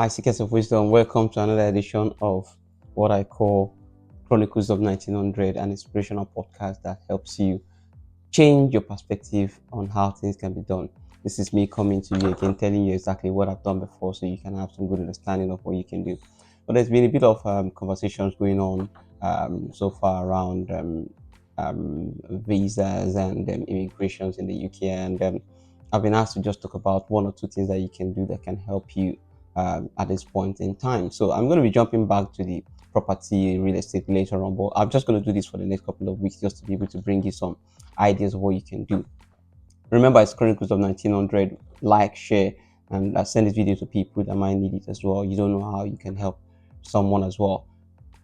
Hi, Seekers of Wisdom. Welcome to another edition of what I call Chronicles of 1900, an inspirational podcast that helps you change your perspective on how things can be done. This is me coming to you again, telling you exactly what I've done before so you can have some good understanding of what you can do. But there's been a bit of conversations going on so far around visas and immigrations in the UK. And I've been asked to just talk about one or two things that you can do that can help you at this point in time. So I'm going to be jumping back to the property real estate later on, but I'm just going to do this for the next couple of weeks just to be able to bring you some ideas of what you can do. Remember, it's Chronicles of 1900. Like, share, and send this video to people that might need it as well. You don't know how you can help someone as well.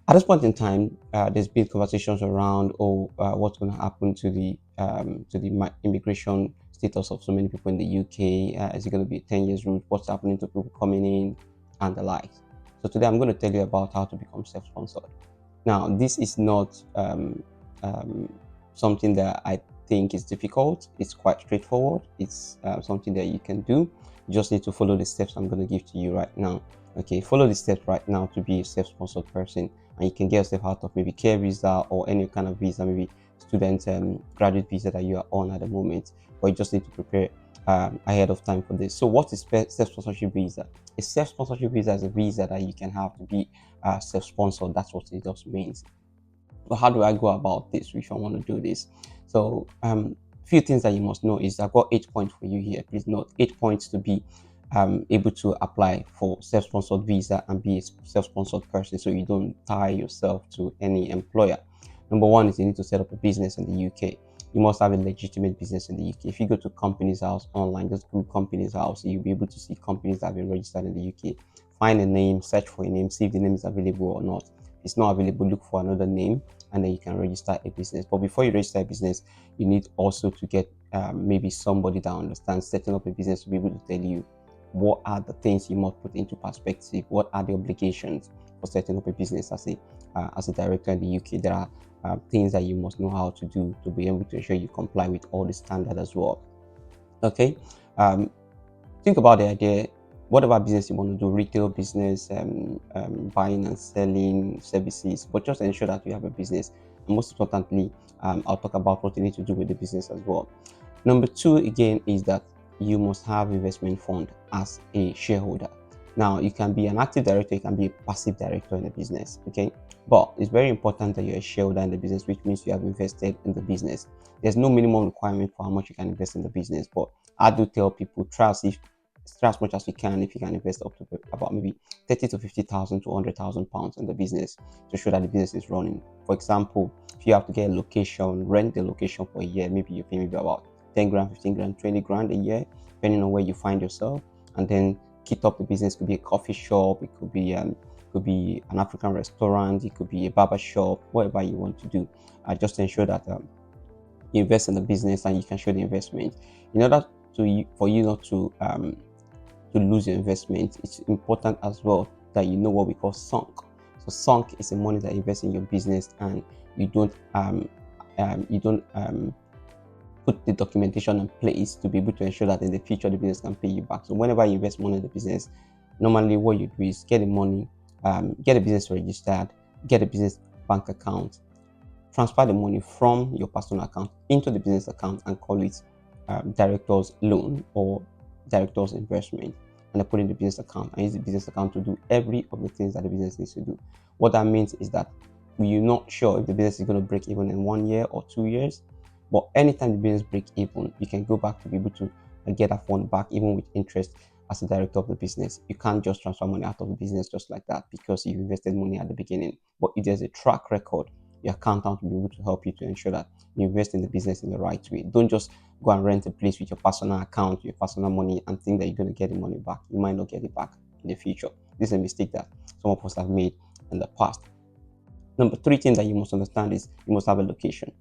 At this point in time, there's been conversations around, what's going to happen to the immigration status of so many people in the UK? Is it going to be a 10 years route? What's happening to people coming in and the likes? So today I'm going to tell you about how to become self-sponsored. Now, this is not something that I think is difficult. It's quite straightforward. It's something that you can do. You just need to follow the steps I'm going to give to you right now. Okay, follow the steps right now to be a self-sponsored person, and you can get yourself out of maybe care visa or any kind of visa, maybe student graduate visa that you are on at the moment. But you just need to prepare ahead of time for this. So, what is self-sponsorship visa? A self-sponsorship visa is a visa that you can have to be self-sponsored. That's what it just means. But how do I go about this if I want to do this? So, few things that you must know is I've got 8 points for you here. Please note 8 points to be able to apply for self-sponsored visa and be a self-sponsored person, so you don't tie yourself to any employer. Number one is you need to set up a business in the UK. You must have a legitimate business in the UK. If you go to Companies House online, just Google Companies House, you'll be able to see companies that have been registered in the UK. Find a name, search for a name, see if the name is available or not. If it's not available, look for another name, and then you can register a business. But before you register a business, you need also to get maybe somebody that understands setting up a business to be able to tell you what are the things you must put into perspective, what are the obligations for setting up a business as a director in the UK. There are things that you must know how to do to be able to ensure you comply with all the standards as well. Okay, think about the idea. Whatever business you want to do, retail business, buying and selling services, but just ensure that you have a business. And most importantly, I'll talk about what you need to do with the business as well. Number two, again, is that you must have investment fund as a shareholder. Now, you can be an active director, you can be a passive director in a business, okay? But it's very important that you're a shareholder in the business, which means you have invested in the business. There's no minimum requirement for how much you can invest in the business, but I do tell people try as much as you can. If you can invest up to about maybe 30 to 50,000 to 100,000 pounds in the business to show that the business is running. For example, if you have to get a location, rent the location for a year, maybe you pay maybe about 10 grand, 15 grand, 20 grand a year, depending on where you find yourself. And then kit up the business. Could be a coffee shop, it could be an African restaurant, it could be a barber shop, whatever you want to do. Just ensure that you invest in the business and you can show the investment. In order for you not to lose your investment, it's important as well that you know what we call sunk. So sunk is the money that you invest in your business, and you don't put the documentation in place to be able to ensure that in the future the business can pay you back. So whenever you invest money in the business, normally what you do is get the money, get a business registered, get a business bank account, transfer the money from your personal account into the business account and call it director's loan or director's investment, and I put in the business account and use the business account to do every of the things that the business needs to do. What that means is that you're not sure if the business is going to break even in 1 year or 2 years, but anytime the business breaks even, you can go back to be able to get that fund back, even with interest. As a director of the business, you can't just transfer money out of the business just like that because you invested money at the beginning. But if there's a track record, your accountant will be able to help you to ensure that you invest in the business in the right way. Don't just go and rent a place with your personal account, your personal money, and think that you're going to get the money back. You might not get it back in the future. This is a mistake that some of us have made in the past. Number three thing that you must understand is you must have a location.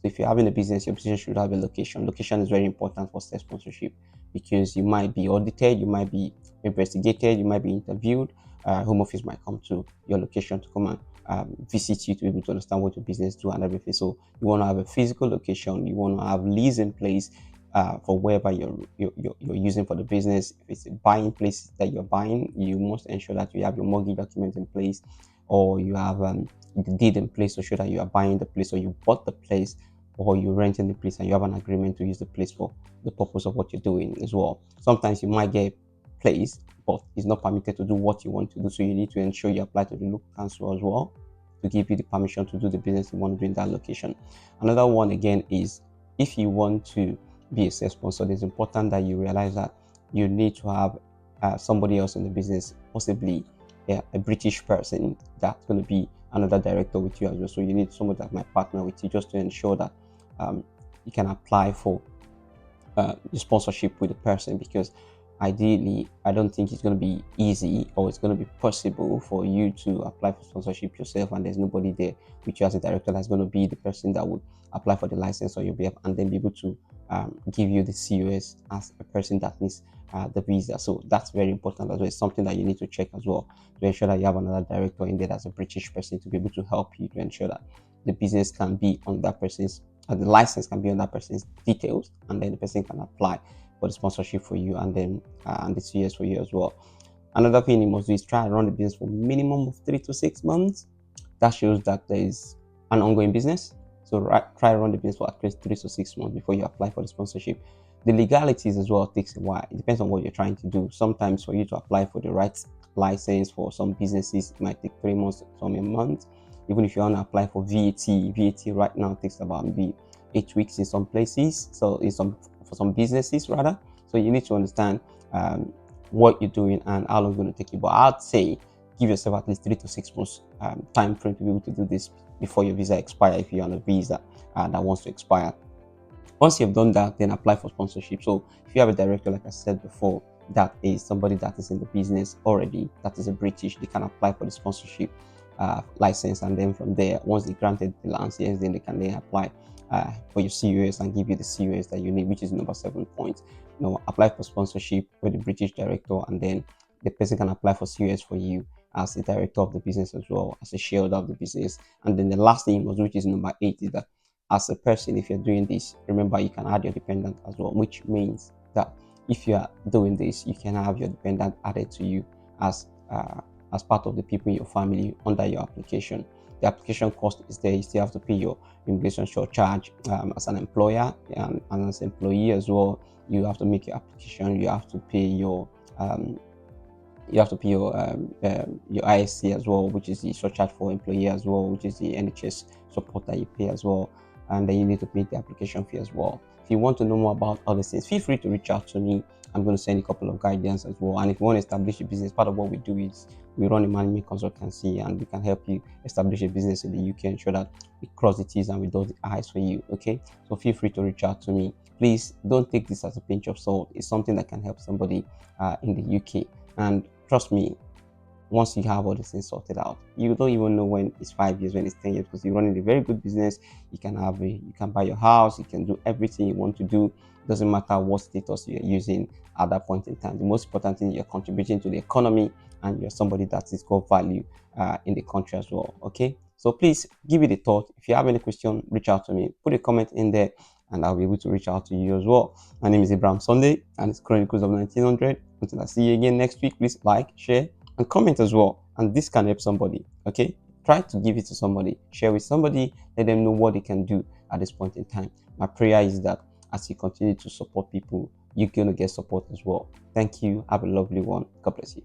So if you're having a business, your business should have a location. Location is very important for self-sponsorship because you might be audited, you might be investigated, you might be interviewed. Home office might come to your location to come and visit you to be able to understand what your business do and everything. So you want to have a physical location, you want to have lease in place, for wherever you're using for the business. If it's a buying place that you're buying, you must ensure that you have your mortgage documents in place, or you have the deed in place to show that you are buying the place, or you bought the place, or you're renting the place and you have an agreement to use the place for the purpose of what you're doing as well. Sometimes you might get a place, but it's not permitted to do what you want to do. So you need to ensure you apply to the local council as well to give you the permission to do the business you want to do in that location. Another one again is, if you want to be a sales sponsor, it's important that you realize that you need to have somebody else in the business, possibly a British person that's going to be another director with you as well. So you need someone that might partner with you just to ensure that you can apply for the sponsorship with the person, because ideally I don't think it's going to be easy or it's going to be possible for you to apply for sponsorship yourself and there's nobody there with you as a director that's going to be the person that would apply for the license on your behalf and then be able to give you the COS as a person that needs the visa. So that's very important as well. It's something that you need to check as well to ensure that you have another director in there that's a British person to be able to help you to ensure that the business can be on that person's the license can be on that person's details, and then the person can apply for the sponsorship for you, and then and the CS for you as well. Another thing you must do is try and run the business for minimum of 3 to 6 months. That shows that there is an ongoing business. So try and run the business for at least 3 to 6 months before you apply for the sponsorship. The legalities as well takes a while. It depends on what you're trying to do. Sometimes for you to apply for the right license for some businesses, it might take 3 months, some a month. Even if you want to apply for VAT right now takes about maybe 8 weeks in some places. So for some businesses rather. So you need to understand what you're doing and how long it's going to take you. But I'd say give yourself at least 3 to 6 months time frame to be able to do this before your visa expire, if you're on a visa that wants to expire. Once you've done that, then apply for sponsorship. So if you have a director, like I said before, that is somebody that is in the business already, that is a British, they can apply for the sponsorship license, and then from there, once they granted the license, then they can then apply for your COS and give you the COS that you need, which is number 7 point. Apply for sponsorship with the British director, and then the person can apply for COS for you as the director of the business as well, as a shareholder of the business. And then the last thing, which is number 8, is that as a person, if you're doing this, remember you can add your dependent as well, which means that if you are doing this, you can have your dependent added to you as part of the people in your family under your application. The application cost is there. You still have to pay your immigration surcharge as an employer, and as an employee as well. You have to make your application. You have to pay your your ISC as well, which is the surcharge for employee as well, which is the NHS support that you pay as well, and then you need to pay the application fee as well. If you want to know more about other things, feel free to reach out to me. I'm going to send a couple of guidance as well. And if you want to establish a business, part of what we do is we run a management consultancy, and we can help you establish a business in the UK, ensure that we cross the T's and we dot the I's for you. Okay, so feel free to reach out to me. Please don't take this as a pinch of salt. It's something that can help somebody in the UK. And trust me, once you have all these things sorted out, you don't even know when it's 5 years, when it's 10 years, because you're running a very good business. You can buy your house, you can do everything you want to do. It doesn't matter what status you're using at that point in time. The most important thing, you're contributing to the economy, and you're somebody that is got value in the country as well. Okay, so please give it a thought. If you have any question, reach out to me, put a comment in there, and I'll be able to reach out to you as well. My name is Abraham Sunday, and it's Chronicles of 1900. Until I see you again next week, please like, share, and comment as well. And this can help somebody. Okay, try to give it to somebody, share with somebody, let them know what they can do at this point in time. My prayer is that as you continue to support people, you're going to get support as well. Thank you. Have a lovely one. God bless you.